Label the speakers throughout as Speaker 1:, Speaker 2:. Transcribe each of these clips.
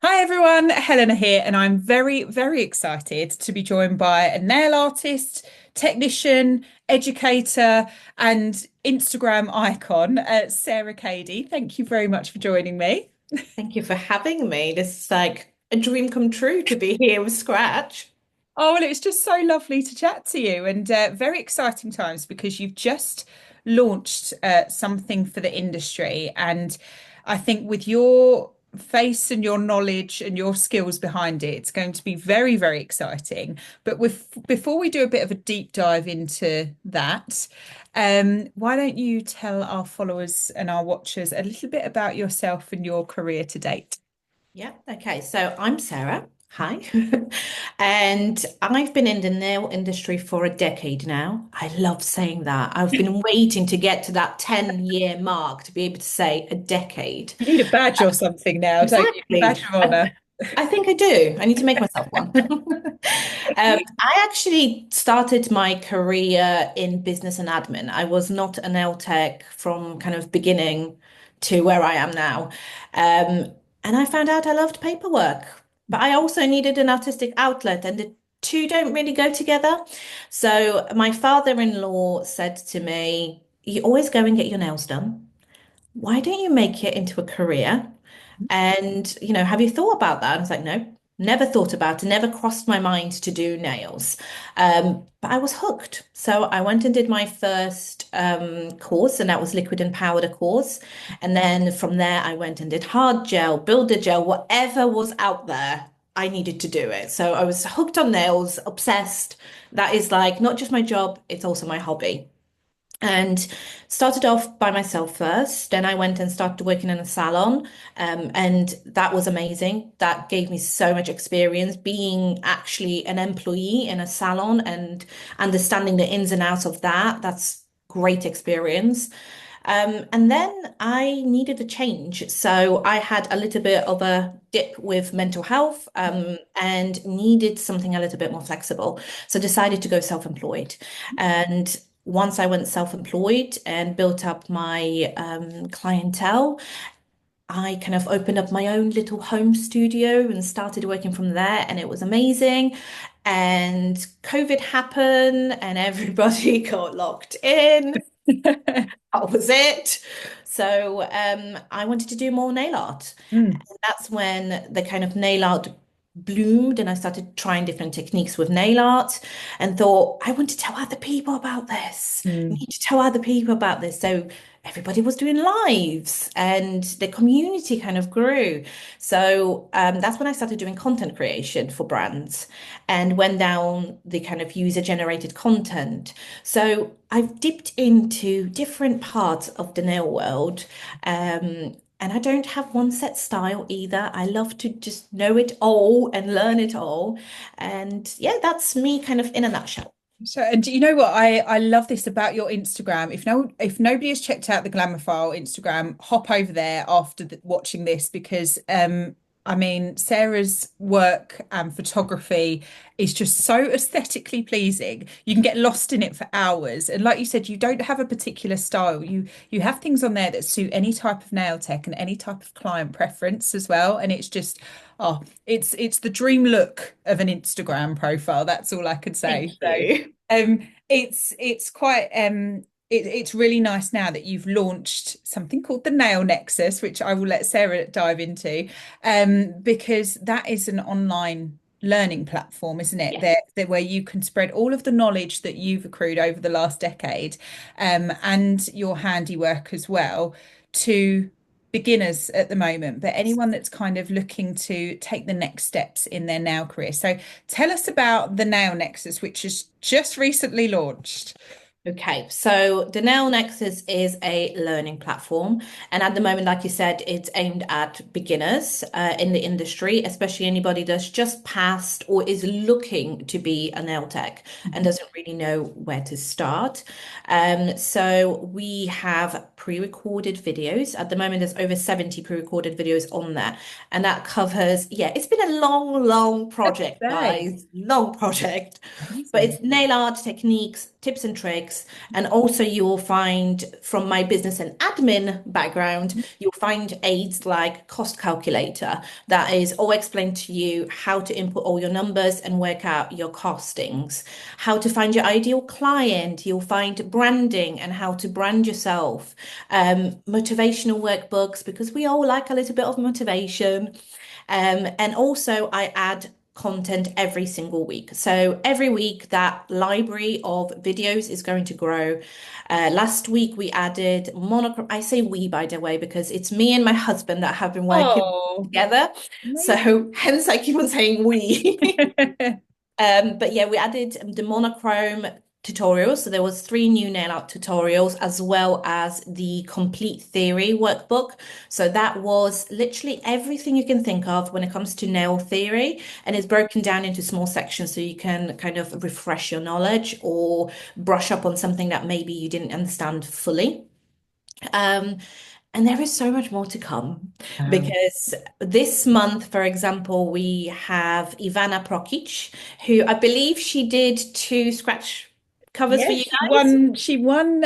Speaker 1: Hi everyone, Helena here, and I'm very, very excited to be joined by a nail artist, technician, educator, and Instagram icon, Sara Cady. Thank you very much for joining me.
Speaker 2: Thank you for having me. This is like a dream come true to be here with Scratch.
Speaker 1: Oh, well, it's just so lovely to chat to you, and very exciting times because you've just launched something for the industry. And I think with your face and your knowledge and your skills behind it, it's going to be very, very exciting. But before we do a bit of a deep dive into that, why don't you tell our followers and our watchers a little bit about yourself and your career to date?
Speaker 2: Yeah, okay. So I'm Sarah. Hi. And I've been in the nail industry for a decade now. I love saying that. I've been waiting to get to that 10-year mark to be able to say a decade.
Speaker 1: You need a badge or something now, don't you?
Speaker 2: Exactly.
Speaker 1: Badge of honor.
Speaker 2: I think I do. I need to make myself one. I actually started my career in business and admin. I was not an nail tech from kind of beginning to where I am now. And I found out I loved paperwork, but I also needed an artistic outlet, and the two don't really go together. So my father-in-law said to me, "You always go and get your nails done. Why don't you make it into a career? And, have you thought about that?" I was like, no, never thought about it, never crossed my mind to do nails. But I was hooked. So I went and did my first course, and that was liquid and powder course. And then from there, I went and did hard gel, builder gel, whatever was out there. I needed to do it. So I was hooked on nails, obsessed. That is like not just my job, it's also my hobby. And started off by myself first. Then I went and started working in a salon. And that was amazing. That gave me so much experience being actually an employee in a salon and understanding the ins and outs of that. That's great experience. And then I needed a change. So I had a little bit of a dip with mental health, and needed something a little bit more flexible. So decided to go self-employed. And once I went self-employed and built up my clientele, I kind of opened up my own little home studio and started working from there, and it was amazing. And COVID happened, and everybody got locked in. That was it. So I wanted to do more nail art.
Speaker 1: Mm,
Speaker 2: And that's when the kind of nail art bloomed, and I started trying different techniques with nail art and thought, I want to tell other people about this. I
Speaker 1: mm.
Speaker 2: need to tell other people about this. So everybody was doing lives, and the community kind of grew. So that's when I started doing content creation for brands and went down the kind of user generated content. So I've dipped into different parts of the nail world. And I don't have one set style either. I love to just know it all and learn it all. And yeah, that's me kind of in a nutshell.
Speaker 1: So, and do you know what? I love this about your Instagram. If nobody has checked out the Glamourphile Instagram, hop over there after watching this because I mean Sarah's work and photography is just so aesthetically pleasing. You can get lost in it for hours. And like you said, you don't have a particular style. You have things on there that suit any type of nail tech and any type of client preference as well. And it's just oh, it's the dream look of an Instagram profile. That's all I could
Speaker 2: Thank
Speaker 1: say. So
Speaker 2: you.
Speaker 1: it's quite it's really nice now that you've launched something called the Nail Nexus, which I will let Sarah dive into, because that is an online learning platform, isn't it?
Speaker 2: Yes.
Speaker 1: There where you can spread all of the knowledge that you've accrued over the last decade, and your handiwork as well to beginners at the moment, but anyone that's kind of looking to take the next steps in their nail career. So tell us about the Nail Nexus, which has just recently launched.
Speaker 2: Okay, so the Nail Nexus is a learning platform. And at the moment, like you said, it's aimed at beginners in the industry, especially anybody that's just passed or is looking to be a nail tech and doesn't really know where to start. So we have pre-recorded videos. At the moment, there's over 70 pre-recorded videos on there. And that covers, yeah, it's been a long, long project,
Speaker 1: Say.
Speaker 2: guys. Long project. But
Speaker 1: Amazing.
Speaker 2: it's nail art techniques, tips and tricks graphics. And also you will find from my business and admin background, you'll find aids like cost calculator that is all explained to you how to input all your numbers and work out your costings, how to find your ideal client. You'll find branding and how to brand yourself, motivational workbooks, because we all like a little bit of motivation. And also, I add content every single week. So every week, that library of videos is going to grow. Last week, we added monochrome. I say we, by the way, because it's me and my husband that have been working
Speaker 1: Oh,
Speaker 2: together.
Speaker 1: amazing.
Speaker 2: So hence I keep on saying we. But yeah, we added the monochrome tutorials. So there was three new nail art tutorials as well as the complete theory workbook. So that was literally everything you can think of when it comes to nail theory, and it's broken down into small sections so you can kind of refresh your knowledge or brush up on something that maybe you didn't understand fully. Um, and there is so much more to come
Speaker 1: Wow.
Speaker 2: because this month, for example, we have Ivana Prokic, who I believe she did two scratch covers for
Speaker 1: Yeah,
Speaker 2: you guys.
Speaker 1: she won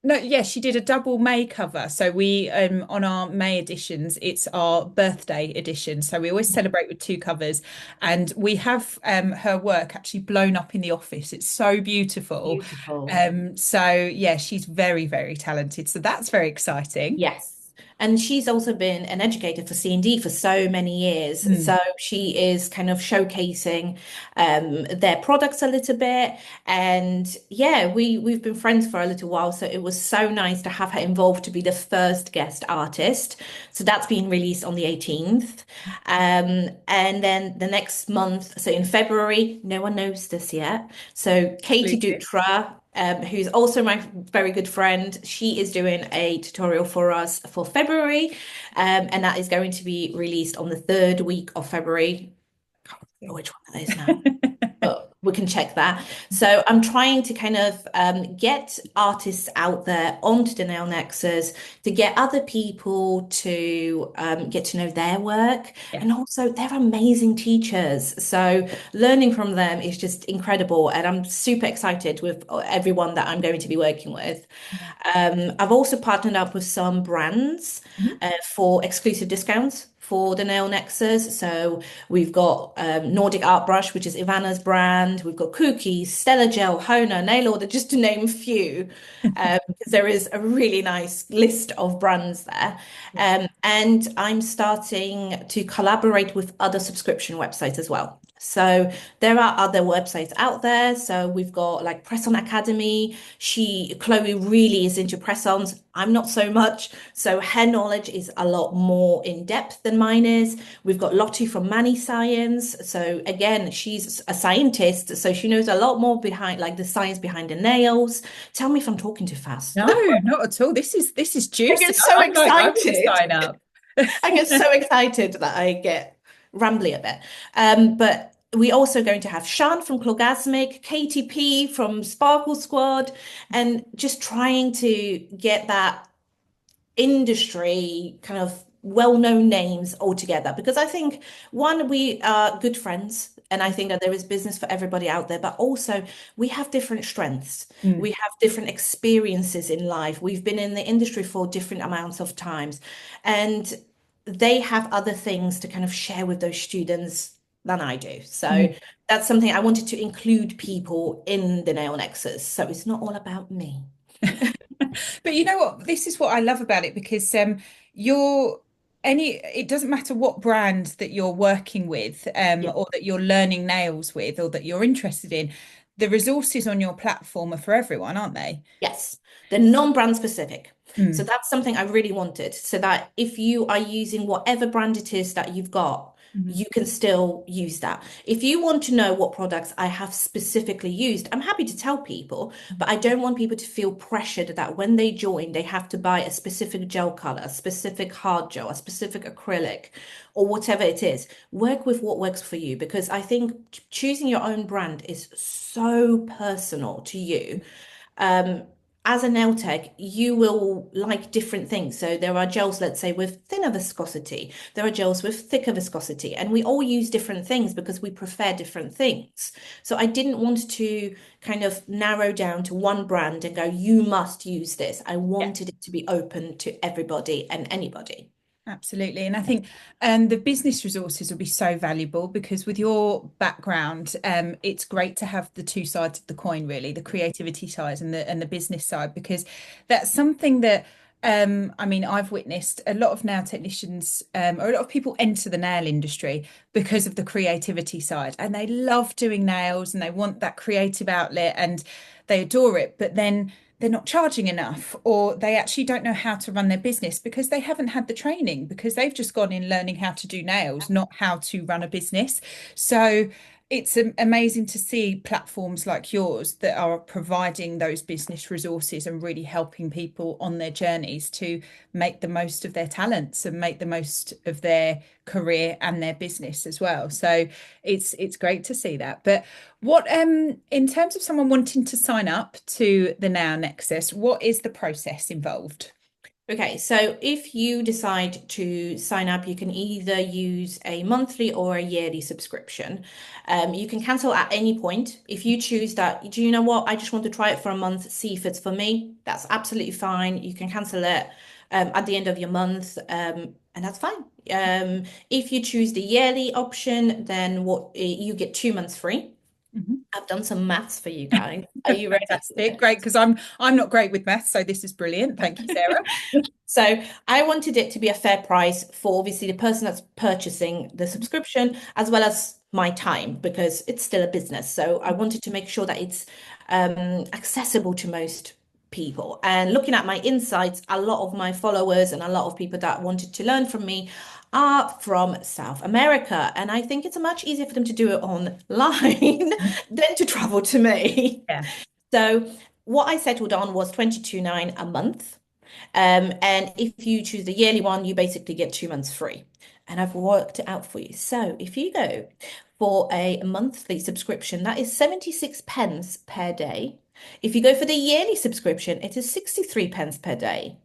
Speaker 1: no, yeah, she did a double May cover. So we on our May editions, it's our birthday edition. So we always celebrate with two covers. And we have her work actually blown up in the office. It's so beautiful.
Speaker 2: Beautiful.
Speaker 1: So yeah, she's very, very talented. So that's very exciting.
Speaker 2: Yes. And she's also been an educator for C&D for so many years.
Speaker 1: Mm.
Speaker 2: So she is kind of showcasing their products a little bit. And yeah, we've been friends for a little while. So it was so nice to have her involved to be the first guest artist. So that's been released on the 18th. And then the next month, so in February, no one knows this yet. So Katie
Speaker 1: Exclusive.
Speaker 2: Dutra, who's also my very good friend. She is doing a tutorial for us for February, and that is going to be released on the third week of February. I can't remember which one that is now, but we can check that. So I'm trying to kind of get artists out there onto the Nail Nexus to get other people to get to know their work.
Speaker 1: Yeah.
Speaker 2: And also, they're amazing teachers. So learning from them is just incredible. And I'm super excited with everyone that I'm going to be working with. I've also partnered up with some brands
Speaker 1: Mhm.
Speaker 2: for exclusive discounts for the Nail Nexus. So we've got Nordic Art Brush, which is Ivana's brand. We've got Cookies, Stella Gel, Hona, Nail Order, just to name a few, because there is a really nice list of brands there.
Speaker 1: Yeah.
Speaker 2: And I'm starting to collaborate with other subscription websites as well. So there are other websites out there. So we've got like Press On Academy. Chloe really is into press-ons. I'm not so much. So her knowledge is a lot more in depth than mine is. We've got Lottie from Mani Science. So again, she's a scientist, so she knows a lot more behind like the science behind the nails. Tell me if I'm talking too fast.
Speaker 1: No, not at all. This is
Speaker 2: I
Speaker 1: juicy.
Speaker 2: get so
Speaker 1: I want to
Speaker 2: excited.
Speaker 1: sign up.
Speaker 2: I get so excited that I get rambly a bit. But we also going to have Shan from Clogasmic, KTP from Sparkle Squad, and just trying to get that industry kind of well-known names all together because I think one, we are good friends and I think that there is business for everybody out there, but also we have different strengths. We
Speaker 1: Mm.
Speaker 2: have different experiences in life. We've been in the industry for different amounts of times, and they have other things to kind of share with those students than I do. So
Speaker 1: Mm.
Speaker 2: that's something I wanted to include people in the Nail Nexus. So it's not all about me.
Speaker 1: But you know what? This is what I love about it because you're it doesn't matter what brand that you're working with
Speaker 2: Yeah.
Speaker 1: or that you're learning nails with or that you're interested in, the resources on your platform are for everyone, aren't they?
Speaker 2: Yes, they're non-brand specific. So
Speaker 1: Mm.
Speaker 2: that's something I really wanted. So that if you are using whatever brand it is that you've got,
Speaker 1: Mhm.
Speaker 2: you can still use that. If you want to know what products I have specifically used, I'm happy to tell people, but I don't want people to feel pressured that when they join, they have to buy a specific gel color, a specific hard gel, a specific acrylic, or whatever it is. Work with what works for you because I think choosing your own brand is so personal to you. as a nail tech, you will like different things. So there are gels, let's say, with thinner viscosity. There are gels with thicker viscosity. And we all use different things because we prefer different things. So I didn't want to kind of narrow down to one brand and go, you must use this. I wanted it to be open to everybody and anybody.
Speaker 1: Absolutely. And I think the business resources will be so valuable because with your background, it's great to have the two sides of the coin, really, the creativity side and the business side, because that's something that I mean, I've witnessed a lot of nail technicians or a lot of people enter the nail industry because of the creativity side and they love doing nails and they want that creative outlet and they adore it. But then they're not charging enough or they actually don't know how to run their business because they haven't had the training because they've just gone in learning how to do nails, not how to run a business. So it's amazing to see platforms like yours that are providing those business resources and really helping people on their journeys to make the most of their talents and make the most of their career and their business as well. So it's great to see that. But what in terms of someone wanting to sign up to the Nail Nexus, what is the process involved?
Speaker 2: Okay, so if you decide to sign up, you can either use a monthly or a yearly subscription. You can cancel at any point. If you choose that, do you know what? I just want to try it for a month, see if it's for me. That's absolutely fine. You can cancel it at the end of your month, and that's fine. If you choose the yearly option, then what you get 2 months free.
Speaker 1: Mhm.
Speaker 2: I've done some maths for you guys. Are you ready for
Speaker 1: Fantastic,
Speaker 2: this?
Speaker 1: great, because I'm not great with maths, so this is brilliant. Thank you, Sarah.
Speaker 2: So I wanted it to be a fair price for obviously the person that's purchasing the subscription as well as my time because it's still a business. So I wanted to make sure that it's accessible to most people. And looking at my insights, a lot of my followers and a lot of people that wanted to learn from me are from South America. And I think it's much easier for them to do it online than to travel to me.
Speaker 1: Yeah.
Speaker 2: So what I settled on was 22.9 a month. And if you choose the yearly one, you basically get 2 months free. And I've worked it out for you. So if you go for a monthly subscription, that is 76 pence per day. If you go for the yearly subscription, it is 63 pence per day.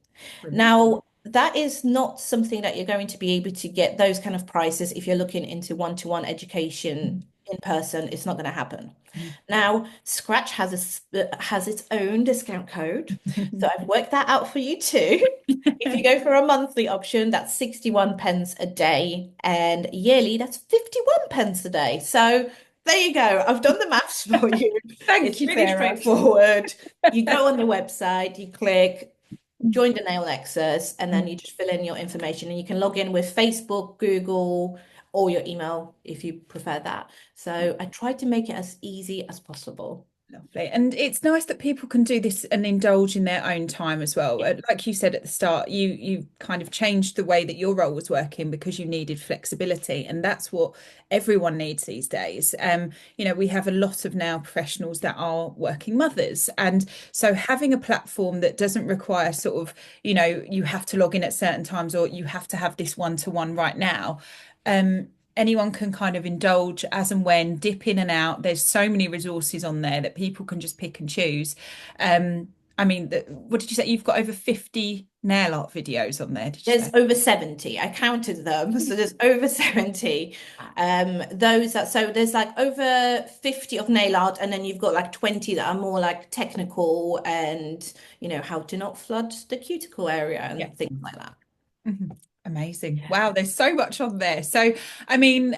Speaker 1: Brilliant.
Speaker 2: Now, that is not something that you're going to be able to get those kind of prices if you're looking into one-to-one education in person. It's not going to happen. Now, Scratch has its own discount code. So I've worked that out for you too. If you go for a monthly option, that's 61 pence a day, and yearly, that's 51 pence a day. So there you go. I've done the maths for you.
Speaker 1: Thank
Speaker 2: It's
Speaker 1: you,
Speaker 2: really
Speaker 1: Sarah.
Speaker 2: straightforward. You go on the website, you click join the Nail Nexus, and then you just fill in your information and you can log in with Facebook, Google, or your email if you prefer that. So I tried to make it as easy as possible.
Speaker 1: Lovely. And it's nice that people can do this and indulge in their own time as well. Like you said at the start, you kind of changed the way that your role was working because you needed flexibility, and that's what everyone needs these days. We have a lot of now professionals that are working mothers, and so having a platform that doesn't require sort of, you have to log in at certain times or you have to have this one-to-one right now. Anyone can kind of indulge as and when, dip in and out. There's so many resources on there that people can just pick and choose. I mean, what did you say? You've got over 50 nail art videos on there, did you
Speaker 2: There's
Speaker 1: say?
Speaker 2: over 70. I counted them. So there's over 70. Those that so there's like over 50 of nail art, and then you've got like 20 that are more like technical and how to not flood the cuticle area
Speaker 1: Yeah.
Speaker 2: and things like that.
Speaker 1: Mhm. Amazing.
Speaker 2: Yeah.
Speaker 1: Wow, there's so much on there. So, I mean,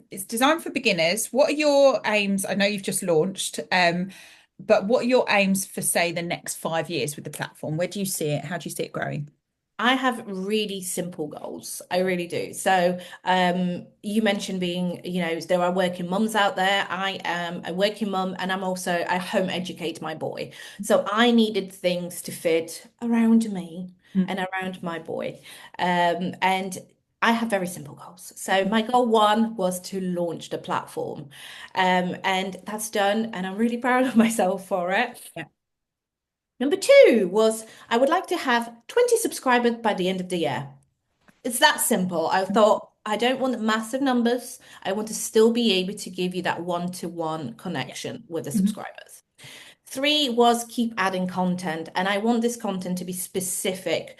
Speaker 1: it's designed for beginners. What are your aims? I know you've just launched, but what are your aims for, say, the next 5 years with the platform? Where do you see it? How do you see it growing?
Speaker 2: I have really simple goals. I really do. So, you mentioned being, there are working mums out there. I am a working mum and I home educate my boy. So I needed things to fit around me
Speaker 1: Mm.
Speaker 2: and around my boy. And I have very simple goals. So my goal one was to launch the platform. And that's done, and I'm really proud of myself for it.
Speaker 1: Yeah.
Speaker 2: Number two was I would like to have 20 subscribers by the end of the year. It's that simple. I thought I don't want massive numbers. I want to still be able to give you that one-to-one
Speaker 1: Yeah.
Speaker 2: connection with the
Speaker 1: Mhm.
Speaker 2: subscribers. Three was keep adding content, and I want this content to be specific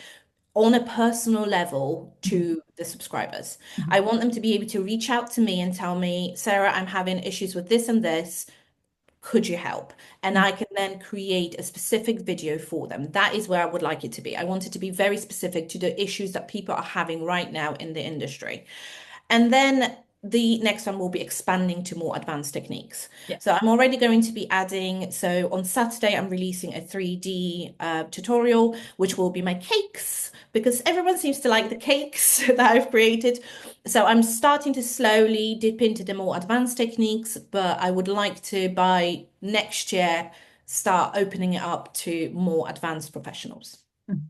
Speaker 2: on a personal level
Speaker 1: Mhm.
Speaker 2: to the subscribers.
Speaker 1: Mhm.
Speaker 2: I want them to be able to reach out to me and tell me, Sarah, I'm having issues with this and this. Could you help? And
Speaker 1: Mhm.
Speaker 2: I can then create a specific video for them. That is where I would like it to be. I want it to be very specific to the issues that people are having right now in the industry. And then the next one will be expanding to more advanced techniques.
Speaker 1: Yeah.
Speaker 2: So I'm already going to be adding, so on Saturday, I'm releasing a 3D tutorial, which will be my cakes, because everyone seems to like the cakes that I've created. So I'm starting to slowly dip into the more advanced techniques, but I would like to, by next year, start opening it up to more advanced professionals.
Speaker 1: Mm.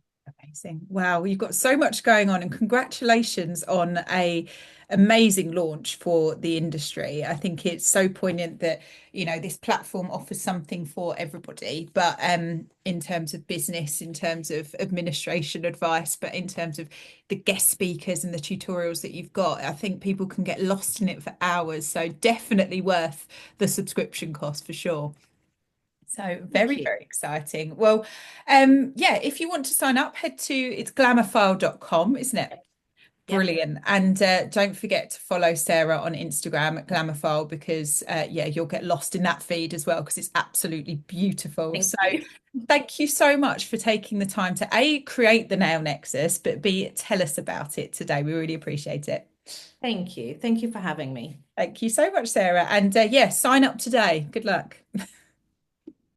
Speaker 1: Amazing. Wow, you've got so much going on and congratulations on a amazing launch for the industry. I think it's so poignant that, this platform offers something for everybody, but in terms of business, in terms of administration advice, but in terms of the guest speakers and the tutorials that you've got, I think people can get lost in it for hours. So definitely worth the subscription cost for sure. So
Speaker 2: Thank
Speaker 1: very,
Speaker 2: you.
Speaker 1: very exciting. Well, yeah, if you want to sign up, head to it's glamourphile.com, isn't it?
Speaker 2: Yep.
Speaker 1: Brilliant. And don't forget to follow Sarah on Instagram at Glamourphile because yeah, you'll get lost in that feed as well because it's absolutely beautiful.
Speaker 2: Thank
Speaker 1: So
Speaker 2: you.
Speaker 1: thank you so much for taking the time to A, create the Nail Nexus, but B, tell us about it today. We really appreciate it.
Speaker 2: Thank you. Thank you for having me.
Speaker 1: Thank you so much, Sarah. And yeah, sign up today. Good luck.